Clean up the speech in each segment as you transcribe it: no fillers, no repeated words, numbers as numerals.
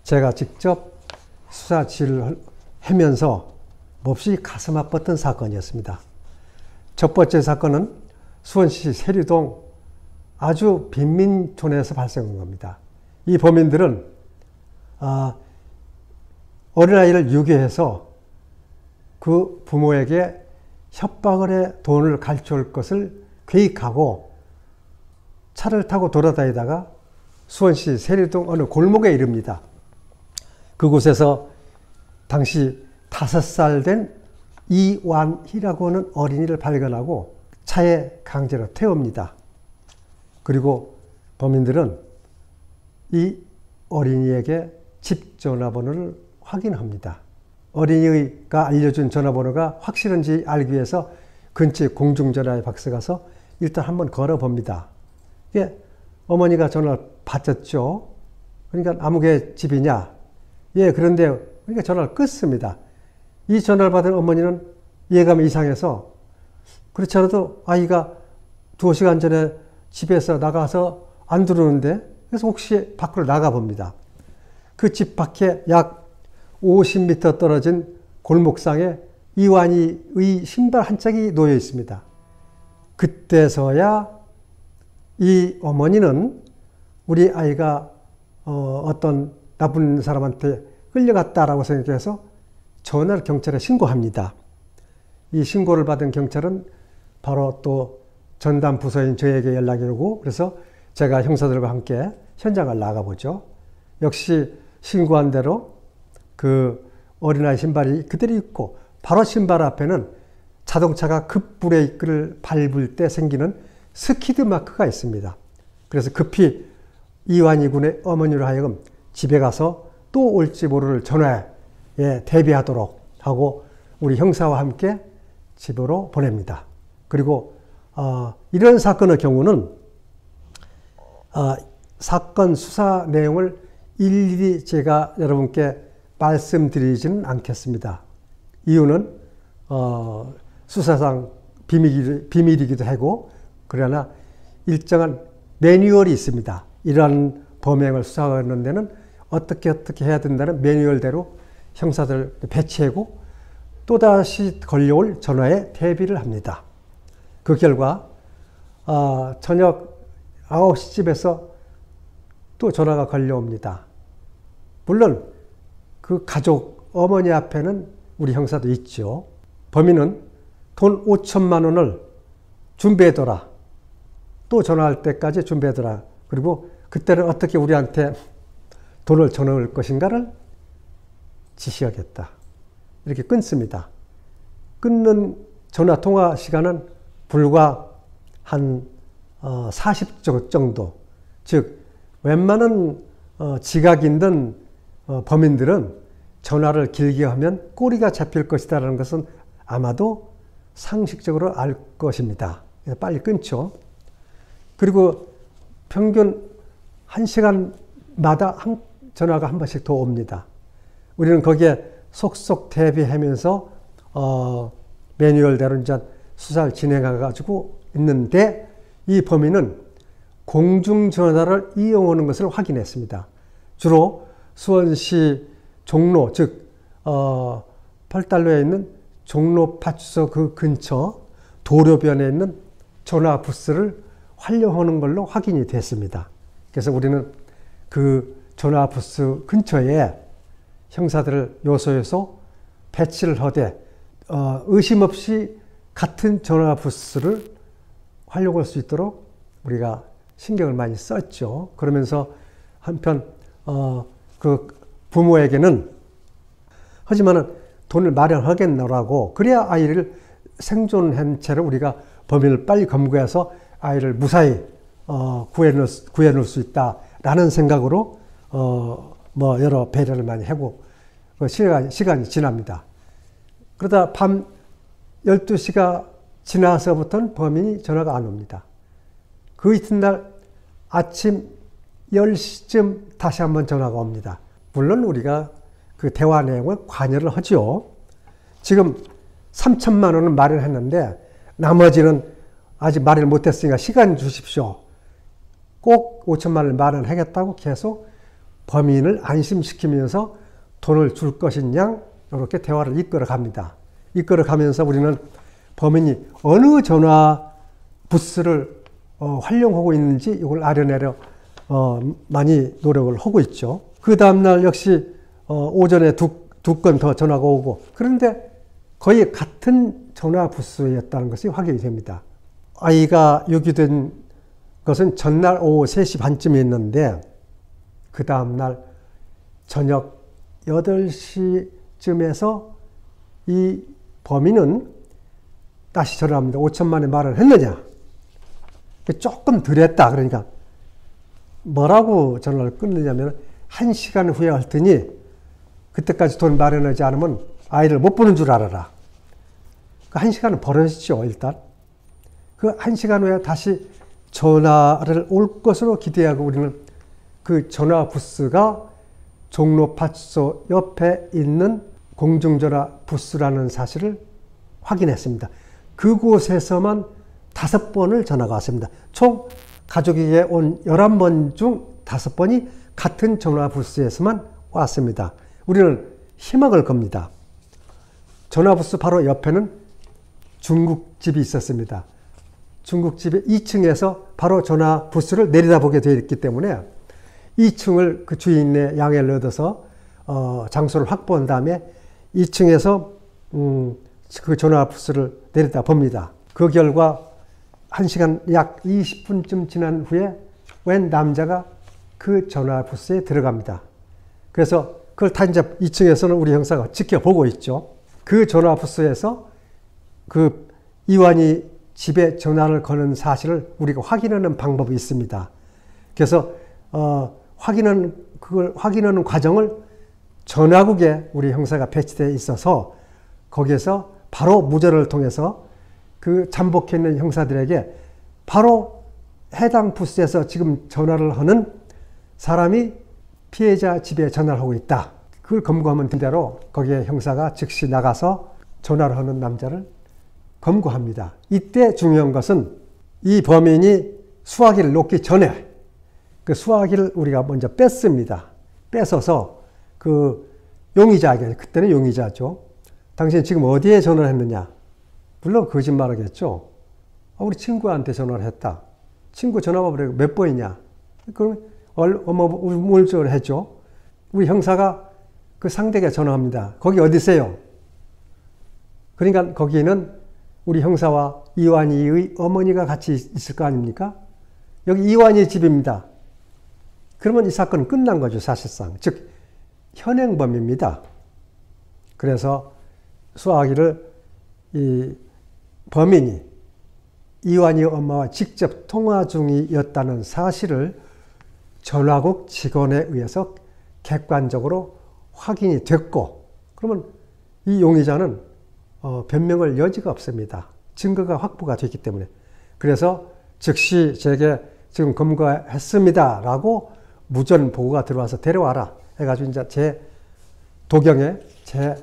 제가 직접 수사 지휘를 하면서 몹시 가슴 아팠던 사건이었습니다. 첫 번째 사건은 수원시 세리동 아주 빈민촌에서 발생한 겁니다. 이 범인들은 어린아이를 유괴해서 그 부모에게 협박을 해 돈을 갈취할 것을 계획하고 차를 타고 돌아다니다가 수원시 세리동 어느 골목에 이릅니다. 그곳에서 당시 5살 된 이완희라고 하는 어린이를 발견하고 차에 강제로 태웁니다. 그리고 범인들은 이 어린이에게 집 전화번호를 확인합니다. 어린이가 알려준 전화번호가 확실한지 알기 위해서 근처에 공중전화에 박스 가서 일단 한번 걸어봅니다. 이게 어머니가 전화를 받았죠. 그러니까 아무개 집이냐? 예, 그런데 그러니까 전화를 끊습니다. 이 전화를 받은 어머니는 예감이 이상해서 그렇지 않아도 아이가 2시간 전에 집에서 나가서 안 들어오는데 그래서 혹시 밖으로 나가봅니다. 그 집 밖에 약 50m 떨어진 골목상에 이완희의 신발 한 짝이 놓여 있습니다. 그때서야 이 어머니는 우리 아이가 어떤 나쁜 사람한테 끌려갔다라고 생각해서 전화를 경찰에 신고합니다. 이 신고를 받은 경찰은 바로 또 전담 부서인 저에게 연락이 오고 그래서 제가 형사들과 함께 현장을 나가보죠. 역시 신고한 대로 그 어린아이 신발이 그대로 있고 바로 신발 앞에는 자동차가 급브레이크를 밟을 때 생기는 스키드 마크가 있습니다. 그래서 급히 이완희 군의 어머니로 하여금 집에 가서 또 올지 모를 전화에 대비하도록 하고 우리 형사와 함께 집으로 보냅니다. 그리고 이런 사건의 경우는 사건 수사 내용을 일일이 제가 여러분께 말씀드리지는 않겠습니다. 이유는 수사상 비밀이기도 하고 그러나 일정한 매뉴얼이 있습니다. 이러한 범행을 수사하는 데는 어떻게 해야 된다는 매뉴얼대로 형사들 배치하고 또다시 걸려올 전화에 대비를 합니다. 그 결과 저녁 9시쯤에서 또 전화가 걸려옵니다. 물론 그 가족 어머니 앞에는 우리 형사도 있죠. 범인은 돈 5천만 원을 준비해둬라. 또 전화할 때까지 준비해둬라. 그리고 그때는 어떻게 우리한테 돈을 전화할 것인가를 지시하겠다. 이렇게 끊습니다. 끊는 전화통화 시간은 불과 한 40초 정도. 즉 웬만한 지각인 범인들은 전화를 길게 하면 꼬리가 잡힐 것이다라는 것은 아마도 상식적으로 알 것입니다. 빨리 끊죠. 그리고 평균 1시간마다 전화가 한 번씩 더 옵니다. 우리는 거기에 속속 대비하면서 매뉴얼대로 이제 수사를 진행해가지고 있는데 이 범인은 공중전화를 이용하는 것을 확인했습니다. 주로 수원시 종로, 즉 팔달로에 있는 종로파출소 그 근처 도로변에 있는 전화 부스를 활용하는 걸로 확인이 됐습니다. 그래서 우리는 그 전화 부스 근처에 형사들을 요소에서 배치를 하되 의심 없이 같은 전화 부스를 활용할 수 있도록 우리가 신경을 많이 썼죠. 그러면서 한편 그 부모에게는 하지만은 돈을 마련하겠노라고 그래야 아이를 생존한 채로 우리가 범인을 빨리 검거해서 아이를 무사히 구해놓을 수 있다라는 생각으로 뭐 여러 배려를 많이 하고 시간이 지납니다. 그러다 밤 12시가 지나서부터는 범인이 전화가 안 옵니다. 그 이튿날 아침 10시쯤 다시 한번 전화가 옵니다. 물론 우리가 그 대화 내용을 관여를 하죠. 지금 3천만 원은 마련했는데 나머지는 아직 마련을 못했으니까 시간 주십시오. 꼭 5천만 원을 마련하겠다고 계속 범인을 안심시키면서 돈을 줄 것인 양 이렇게 대화를 이끌어 갑니다. 이끌어 가면서 우리는 범인이 어느 전화 부스를 활용하고 있는지 이걸 알아내려 많이 노력을 하고 있죠. 그 다음날 역시 오전에 두 건 더 전화가 오고, 그런데 거의 같은 전화 부스였다는 것이 확인이 됩니다. 아이가 유기된 것은 전날 오후 3시 반쯤이었는데 그 다음날 저녁 8시쯤에서 이 범인은 다시 전화를 합니다. 5천만에 말을 했느냐? 조금 덜 했다. 그러니까 뭐라고 전화를 끊느냐면 1시간 후에 할 테니 그때까지 돈 마련하지 않으면 아이를 못 보는 줄 알아라. 그 1시간은 버릇이죠, 일단. 그 1시간 후에 다시 전화를 올 것으로 기대하고 우리는 그 전화 부스가 종로파출소 옆에 있는 공중전화 부스라는 사실을 확인했습니다. 그곳에서만 5번을 전화가 왔습니다. 총 가족에게 온 11번 중 5번이 같은 전화 부스에서만 왔습니다. 우리는 희망을 겁니다. 전화 부스 바로 옆에는 중국집이 있었습니다. 중국집의 2층에서 바로 전화 부스를 내려다보게 되어 있기 때문에 2층을 그 주인의 양해를 얻어서 장소를 확보한 다음에 2층에서 그 전화 부스를 내려다봅니다. 그 결과 1시간 약 20분쯤 지난 후에 웬 남자가 그 전화 부스에 들어갑니다. 그래서 그걸 다 이제 2층에서는 우리 형사가 지켜보고 있죠. 그 전화 부스에서 그 이완이 집에 전화를 거는 사실을 우리가 확인하는 방법이 있습니다. 그래서 그걸 확인하는 과정을 전화국에 우리 형사가 배치되어 있어서 거기에서 바로 무전을 통해서 그 잠복해 있는 형사들에게 바로 해당 부스에서 지금 전화를 하는 사람이 피해자 집에 전화를 하고 있다. 그걸 검거하면 된 대로 거기에 형사가 즉시 나가서 전화를 하는 남자를 검거합니다. 이때 중요한 것은 이 범인이 수화기를 놓기 전에 그 수화기를 우리가 먼저 뺐습니다. 뺏어서 그 용의자에게, 그때는 용의자죠. 당신 지금 어디에 전화를 했느냐? 물론 거짓말하겠죠. 우리 친구한테 전화를 했다. 친구 전화번호 몇 번이냐? 그럼 우물쭈를 했죠. 우리 형사가 그 상대에게 전화합니다. 거기 어디세요? 그러니까 거기는 우리 형사와 이완이의 어머니가 같이 있을 거 아닙니까? 여기 이완이 집입니다. 그러면 이 사건은 끝난 거죠, 사실상. 즉 현행범입니다. 그래서 수화기를 이 범인이 이완이 엄마와 직접 통화 중이었다는 사실을 전화국 직원에 의해서 객관적으로 확인이 됐고, 그러면 이 용의자는 변명할 여지가 없습니다. 증거가 확보가 됐기 때문에. 그래서 즉시 제게 지금 검거했습니다 라고 무전 보고가 들어와서 데려와라 해가지고 이제 제 도경에 제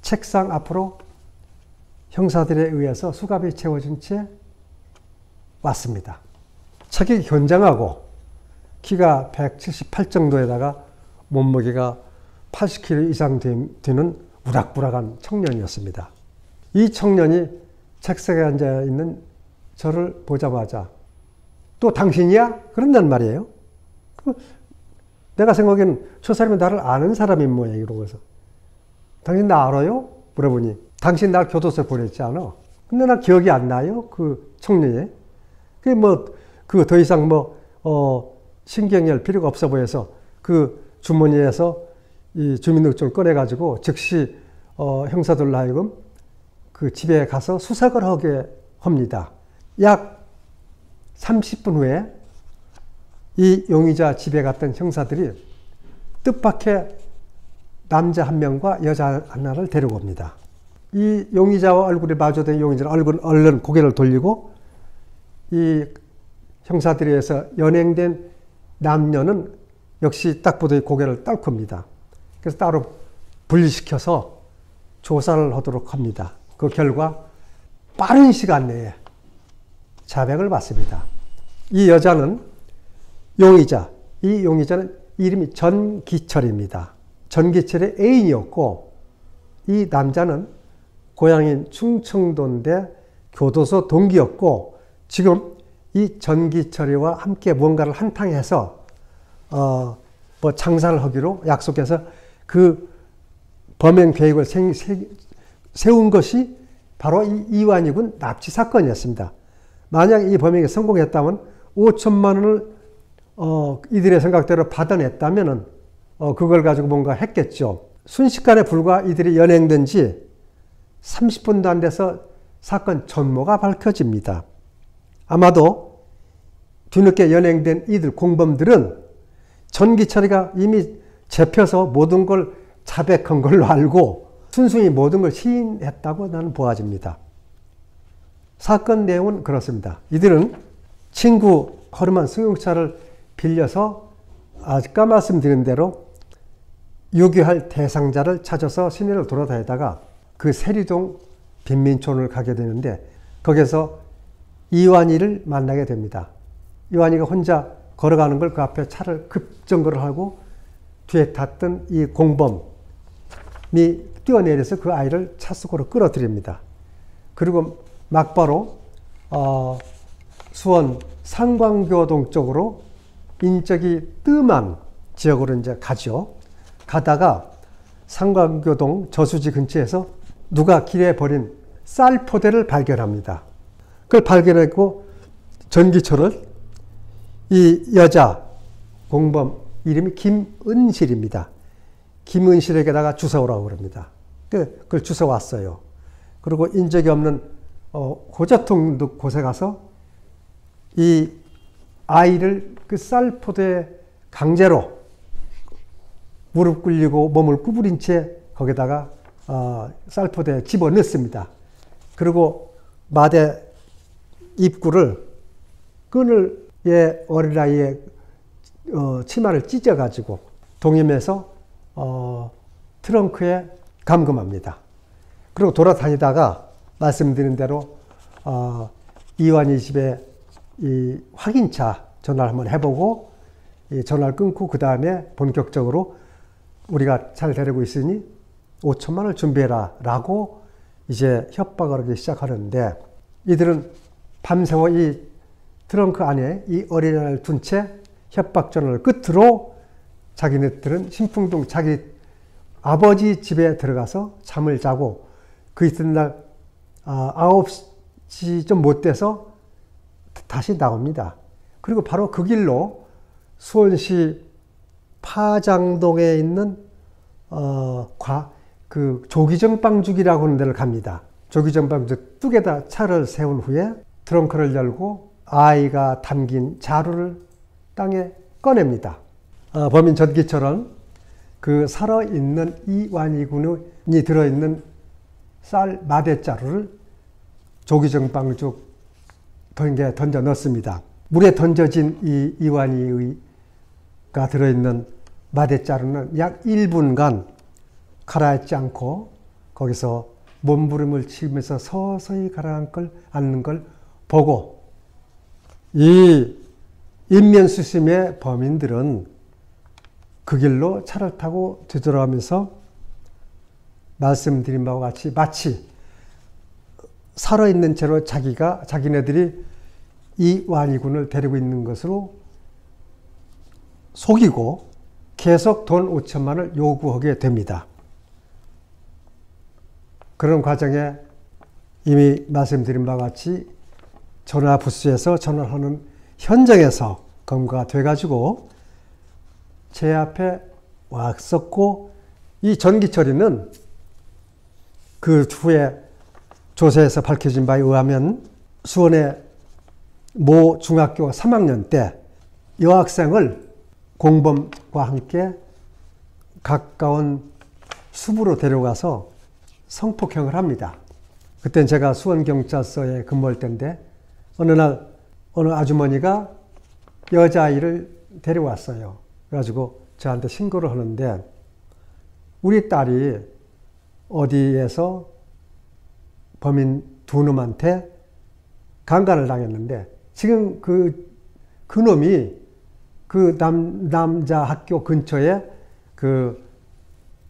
책상 앞으로 형사들에 의해서 수갑이 채워진 채 왔습니다. 체격이 견장하고 키가 178 정도에다가 몸무게가 80kg 이상 되는 우락부락한 청년이었습니다. 이 청년이 책상에 앉아있는 저를 보자마자 또 당신이야? 그런단 말이에요. 내가 생각에는 저 사람이 나를 아는 사람인 모양이에요. 이러면서 당신 나 알아요? 물어보니 당신 날 교도소에 보냈지 않아? 근데 나 기억이 안 나요? 그 청년이. 그게 더 이상 신경이 할 필요가 없어 보여서 그 주머니에서 이 주민등록증을 꺼내가지고 즉시 형사들로 하여금 그 집에 가서 수색을 하게 합니다. 약 30분 후에 이 용의자 집에 갔던 형사들이 뜻밖의 남자 한 명과 여자 하나를 데리고 옵니다. 이 용의자와 얼굴이 마주된 용의자는 얼른 고개를 돌리고 이 형사들에 의해서 연행된 남녀는 역시 딱 보더니 고개를 떨굽니다. 그래서 따로 분리시켜서 조사를 하도록 합니다. 그 결과 빠른 시간 내에 자백을 받습니다. 이 여자는 용의자, 이 용의자는 이름이 전기철입니다. 전기철의 애인이었고 이 남자는 고향인 충청도인데 교도소 동기였고 지금 이 전기철이와 함께 뭔가를 한탕해서 뭐 장사를 하기로 약속해서 그 범행 계획을 세운 것이 바로 이 이완익군 납치 사건이었습니다. 만약 이 범행에 성공했다면 5천만 원을 이들의 생각대로 받아냈다면은 그걸 가지고 뭔가 했겠죠. 순식간에 불과 이들이 연행된 지 30분도 안 돼서 사건 전모가 밝혀집니다. 아마도 뒤늦게 연행된 이들 공범들은 전기철이가 이미 잡혀서 모든 걸 자백한 걸로 알고 순순히 모든 걸 시인했다고 나는 보아집니다. 사건 내용은 그렇습니다. 이들은 친구 허름한 승용차를 빌려서 아까 말씀드린 대로 유기할 대상자를 찾아서 시내를 돌아다니다가 그 세리동 빈민촌을 가게 되는데 거기서 이완희를 만나게 됩니다. 이완희가 혼자 걸어가는 걸 그 앞에 차를 급정거를 하고 뒤에 탔던 이 공범이 뛰어내려서 그 아이를 차 속으로 끌어들입니다. 그리고 막바로 수원 상광교동 쪽으로 인적이 뜸한 지역으로 이제 가죠. 가다가 상광교동 저수지 근처에서 누가 길에 버린 쌀포대를 발견합니다. 그걸 발견했고 전기철을 이 여자 공범 이름이 김은실입니다. 김은실에게다가 주워오라고 그럽니다. 그걸 주워왔어요. 그리고 인적이 없는 고자통 곳에 가서 이 아이를 그 쌀포대에 강제로 무릎 꿇리고 몸을 구부린 채 거기다가 쌀포대에 집어넣습니다. 그리고 마대 입구를 끈을 어린아이의 치마를 찢어가지고 동임해서 트렁크에 감금합니다. 그리고 돌아다니다가 말씀드린 대로 이완희 집에 이 확인차 전화를 한번 해보고 이 전화를 끊고 그 다음에 본격적으로 우리가 잘 데리고 있으니 5천만 원을 준비해라 라고 이제 협박을 하기 시작하는데 이들은 밤새워 이 트렁크 안에 이 어린아이를 둔 채 협박 전화를 끝으로 자기네들은 신풍동 자기 아버지 집에 들어가서 잠을 자고 그 이튿날 9시 좀 못 돼서 다시 나옵니다. 그리고 바로 그 길로 수원시 파장동에 있는 그 조기정빵죽이라고 하는 데를 갑니다. 조기정빵죽 뚝에다 차를 세운 후에 트렁크를 열고 아이가 담긴 자루를 땅에 꺼냅니다. 범인 전기철은 그 살아있는 이완희군이 들어있는 쌀 마대자루를 조기정빵죽 던져 넣습니다. 물에 던져진 이 이완희가 들어있는 마대자루는 약 1분간 가라앉지 않고 거기서 몸부림을 치면서 서서히 가라앉는 걸 보고 이 인면수심의 범인들은 그 길로 차를 타고 뒤돌아가면서 말씀드린 바와 같이 마치 살아있는 채로 자기네들이 이완희군을 데리고 있는 것으로 속이고 계속 돈 5천만 원을 요구하게 됩니다. 그런 과정에 이미 말씀드린 바와 같이 전화 부스에서 전화를 하는 현장에서 검거가 돼가지고 제 앞에 왔었고 이 전기철이는 그 후에 조사에서 밝혀진 바에 의하면 수원의 모 중학교 3학년 때 여학생을 공범과 함께 가까운 숲으로 데려가서 성폭행을 합니다. 그땐 제가 수원경찰서에 근무할 때인데 어느 날 어느 아주머니가 여자아이를 데려왔어요. 그래가지고 저한테 신고를 하는데 우리 딸이 어디에서 범인 두 놈한테 강간을 당했는데 지금 그 놈이 그 남자 학교 근처에 그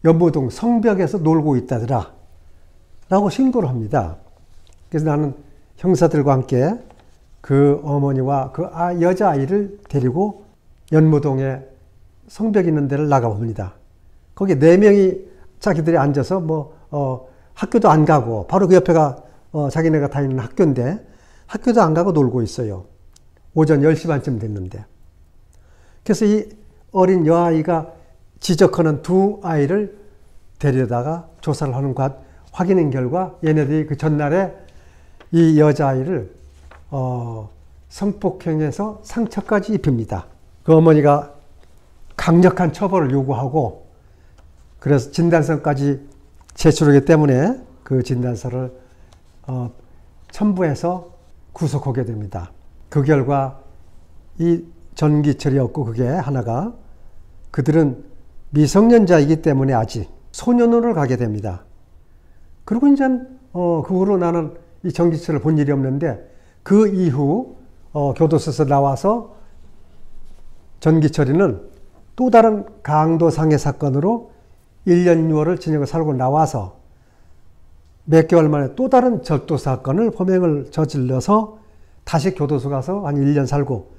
연무동 성벽에서 놀고 있다더라 라고 신고를 합니다. 그래서 나는 형사들과 함께 그 어머니와 그 여자아이를 데리고 연무동에 성벽이 있는 데를 나가봅니다. 거기 4명이 자기들이 앉아서 학교도 안 가고 바로 그 옆에가 자기네가 다니는 학교인데 학교도 안 가고 놀고 있어요. 오전 10시 반쯤 됐는데. 그래서 이 어린 여아이가 지적하는 두 아이를 데려다가 조사를 하는 확인한 결과 얘네들이 그 전날에 이 여자아이를 성폭행해서 상처까지 입힙니다. 그 어머니가 강력한 처벌을 요구하고 그래서 진단서까지 제출하기 때문에 그 진단서를 첨부해서 구속하게 됩니다. 그 결과 이 전기철이었고 그게 하나가 그들은 미성년자이기 때문에 아직 소년원을 가게 됩니다. 그리고 이제 그 후로 나는 이 전기철을 본 일이 없는데 그 이후 교도소에서 나와서 전기철이는 또 다른 강도상해 사건으로 1년 6월을 징역을 살고 나와서 몇 개월 만에 또 다른 절도 사건을 범행을 저질러서 다시 교도소 가서 한 1년 살고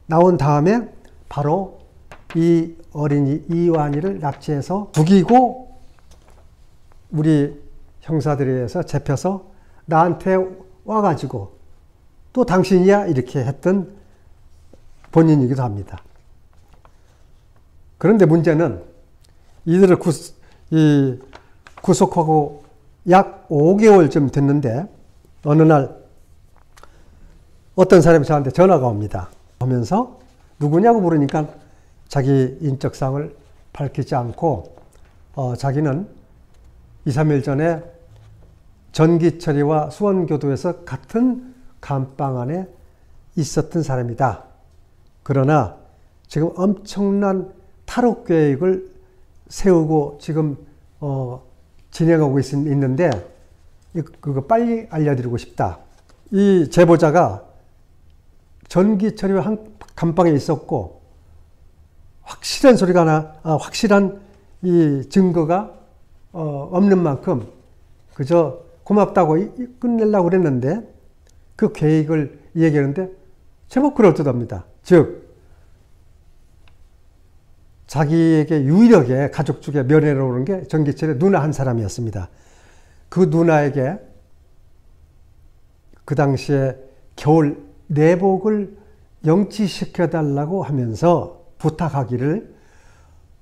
나온 다음에 바로 이 어린이 이완이를 납치해서 죽이고 우리 형사들에 의해서 잡혀서 나한테 와가지고 또 당신이야 이렇게 했던 본인이기도 합니다. 그런데 문제는 이들을 구속하고 약 5개월쯤 됐는데 어느 날 어떤 사람이 저한테 전화가 옵니다. 하면서 누구냐고 물으니까 자기 인적사항을 밝히지 않고 자기는 2, 3일 전에 전기철이와 수원교도에서 같은 감방 안에 있었던 사람이다. 그러나 지금 엄청난 탈옥 계획을 세우고 지금 진행하고 있는데 그거 빨리 알려드리고 싶다. 이 제보자가 전기철이와 한 감방에 있었고 확실한 소리가 확실한 이 증거가 없는 만큼 그저 고맙다고 끝내려고 그랬는데 그 계획을 얘기하는데 제법 그럴듯합니다. 즉 자기에게 유일하게 가족 중에 면회를 오는 게 전기철의 누나 한 사람이었습니다. 그 누나에게 그 당시에 겨울 내복을 영치시켜달라고 하면서 부탁하기를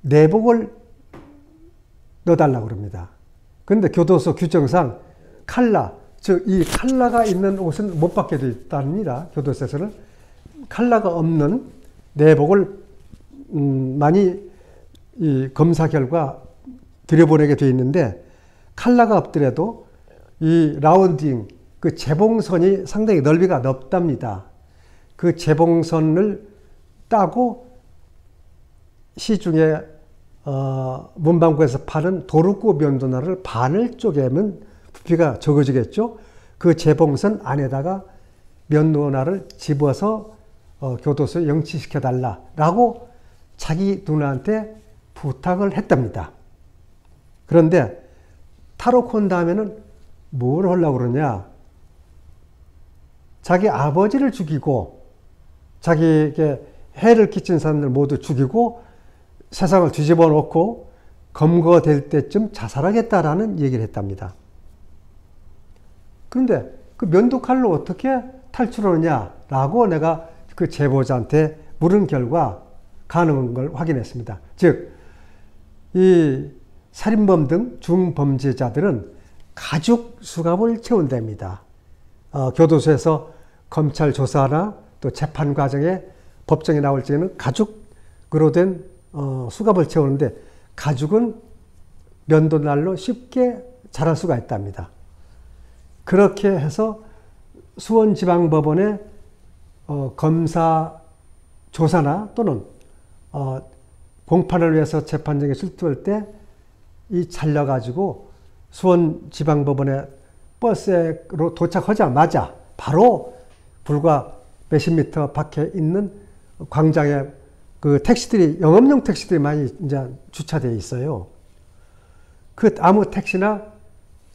내복을 넣어달라고 합니다. 그런데 교도소 규정상 칼라, 즉 이 칼라가 있는 옷은 못 받게 되어 있답니다. 교도소에서는 칼라가 없는 내복을 많이 이 검사 결과 들여보내게 되어 있는데 칼라가 없더라도 이 라운딩, 그 재봉선이 상당히 넓이가 넓답니다. 그 재봉선을 따고 시중에 문방구에서 파는 도루쿠 면도날을 반을 쪼개면 부피가 적어지겠죠. 그 재봉선 안에다가 면도날을 집어서 교도소에 영치시켜 달라라고 자기 누나한테 부탁을 했답니다. 그런데 탈옥한 다음에는 뭘 하려고 그러냐. 자기 아버지를 죽이고 자기에게 해를 끼친 사람들 모두 죽이고 세상을 뒤집어 놓고 검거될 때쯤 자살하겠다라는 얘기를 했답니다. 그런데 그 면도칼로 어떻게 탈출하느냐라고 내가 그 제보자한테 물은 결과 가능한 걸 확인했습니다. 즉, 이 살인범 등 중범죄자들은 가죽 수갑을 채운답니다. 교도소에서 검찰 조사나 또 재판 과정에 법정에 나올 적에는 가죽으로 된 수갑을 채우는데 가죽은 면도날로 쉽게 자랄 수가 있답니다. 그렇게 해서 수원지방법원의 검사 조사나 또는 공판을 위해서 재판정에 출두할 때 이 잘려가지고 수원지방법원의 버스로 도착하자마자 바로 불과 몇십 미터 밖에 있는 광장에 그 택시들이, 영업용 택시들이 많이 이제 주차되어 있어요. 그 아무 택시나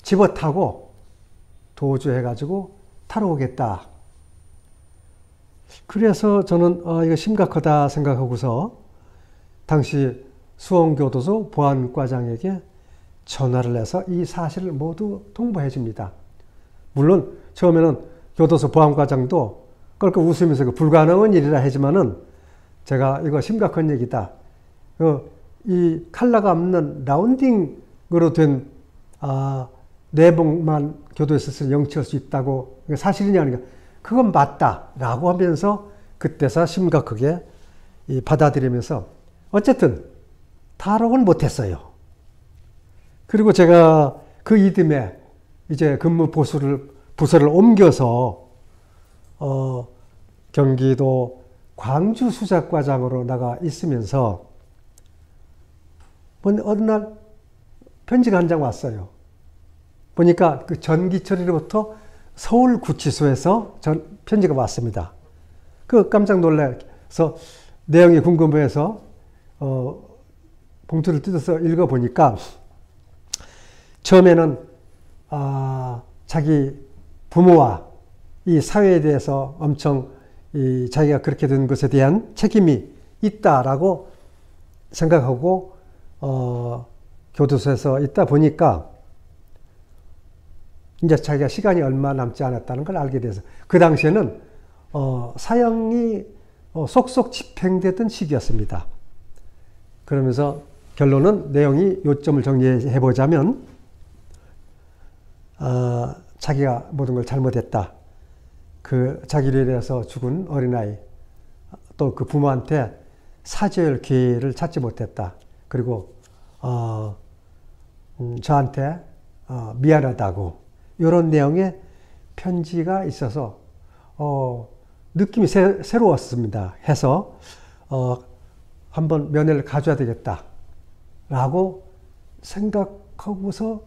집어 타고 도주해가지고 타러 오겠다. 그래서 저는 이거 심각하다 생각하고서 당시 수원교도소 보안과장에게 전화를 해서 이 사실을 모두 통보해 줍니다. 물론 처음에는 교도소 보안과장도 껄껄 웃으면서 그 불가능한 일이라 하지만은 제가 이거 심각한 얘기다. 이 칼라가 없는 라운딩으로 된 내복만 교도소에서 영치할 수 있다고 사실이냐 하니까 그건 맞다라고 하면서 그때서 심각하게 받아들이면서 어쨌든 탈옥은 못했어요. 그리고 제가 그 이듬해 이제 근무 부서를 옮겨서 경기도 광주 수사과장으로 나가 있으면서 어느 날 편지가 한 장 왔어요. 보니까 그 전기철이로부터 서울구치소에서 편지가 왔습니다. 그 깜짝 놀라서 내용이 궁금해서 봉투를 뜯어서 읽어보니까 처음에는 자기 부모와 이 사회에 대해서 엄청 자기가 그렇게 된 것에 대한 책임이 있다라고 생각하고 교도소에서 있다 보니까 이제 자기가 시간이 얼마 남지 않았다는 걸 알게 돼서 그 당시에는 사형이 속속 집행되던 시기였습니다. 그러면서 결론은 내용이 요점을 정리해 보자면 자기가 모든 걸 잘못했다. 그 자기를 위해서 죽은 어린아이 또 그 부모한테 사죄할 기회를 찾지 못했다. 그리고 저한테 미안하다고 이런 내용의 편지가 있어서 느낌이 새로웠습니다. 해서 한번 면회를 가져야 되겠다 라고 생각하고서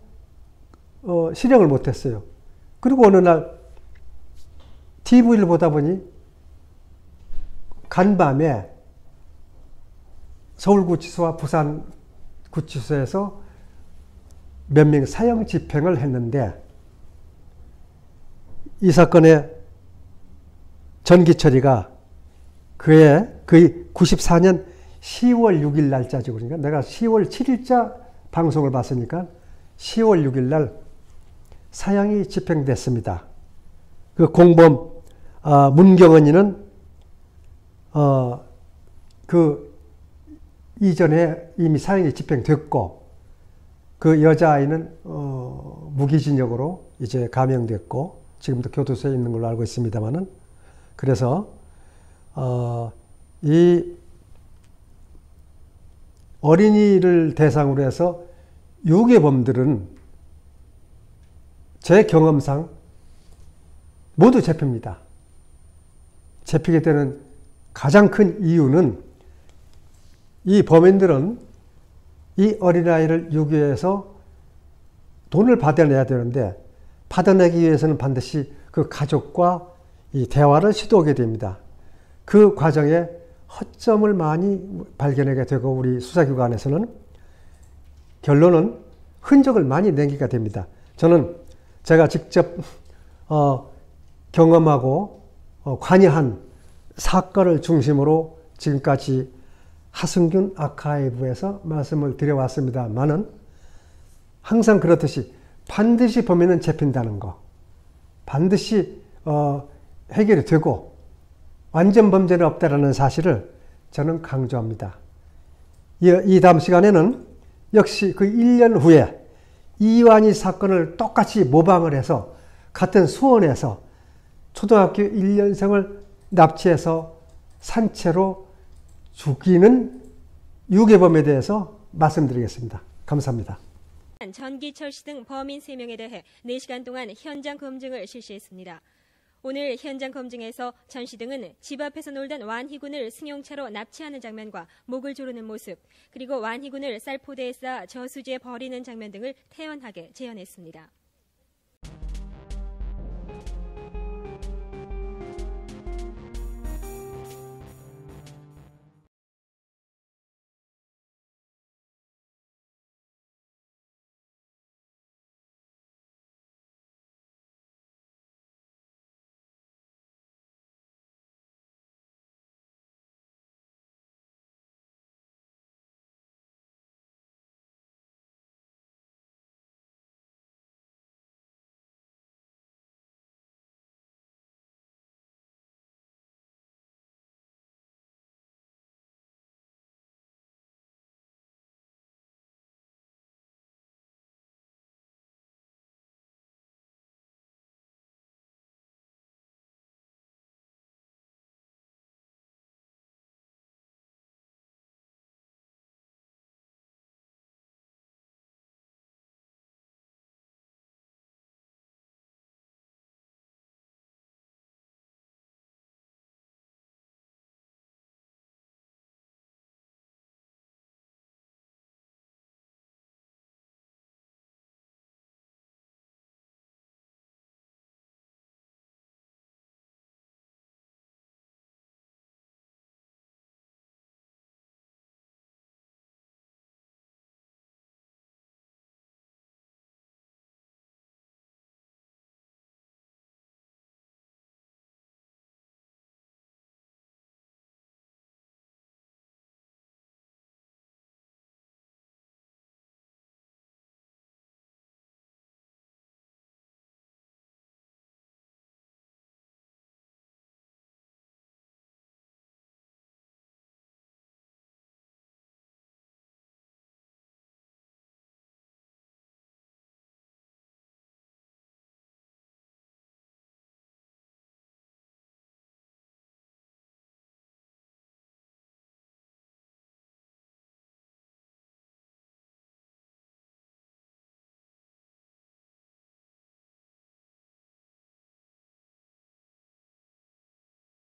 실행을 못했어요. 그리고 어느 날 TV를 보다 보니 간밤에 서울구치소와 부산구치소에서 몇 명 사형 집행을 했는데 이 사건의 전기처리가 그의 94년 10월 6일 날짜죠. 그러니까 내가 10월 7일자 방송을 봤으니까 10월 6일 날 사형이 집행됐습니다. 그 공범 문경은이는 그 이전에 이미 사형이 집행됐고 그 여자아이는 무기징역으로 이제 감형됐고 지금도 교도소에 있는 걸로 알고 있습니다만은 그래서 이 어린이를 대상으로 해서 유괴범들은 제 경험상 모두 잡힙니다. 잡히게 되는 가장 큰 이유는 이 범인들은 이 어린아이를 유괴해서 돈을 받아내야 되는데 받아내기 위해서는 반드시 그 가족과 이 대화를 시도하게 됩니다. 그 과정에 허점을 많이 발견하게 되고 우리 수사기관에서는 결론은 흔적을 많이 남기게 됩니다. 저는 제가 직접 경험하고 관여한 사건을 중심으로 지금까지 하승균 아카이브에서 말씀을 드려왔습니다만은 항상 그렇듯이 반드시 범인은 잡힌다는 거, 반드시 해결이 되고 완전 범죄는 없다라는 사실을 저는 강조합니다. 이 다음 시간에는 역시 그 1년 후에 이완희 사건을 똑같이 모방을 해서 같은 수원에서 초등학교 1년생을 납치해서 산채로 죽이는 유괴범에 대해서 말씀드리겠습니다. 감사합니다. 전기철 씨 등 범인 3명에 대해 4시간 동안 현장 검증을 실시했습니다. 오늘 현장 검증에서 전 씨 등은 집 앞에서 놀던 완희군을 승용차로 납치하는 장면과 목을 조르는 모습, 그리고 완희군을 쌀포대에 쌓아 저수지에 버리는 장면 등을 태연하게 재현했습니다.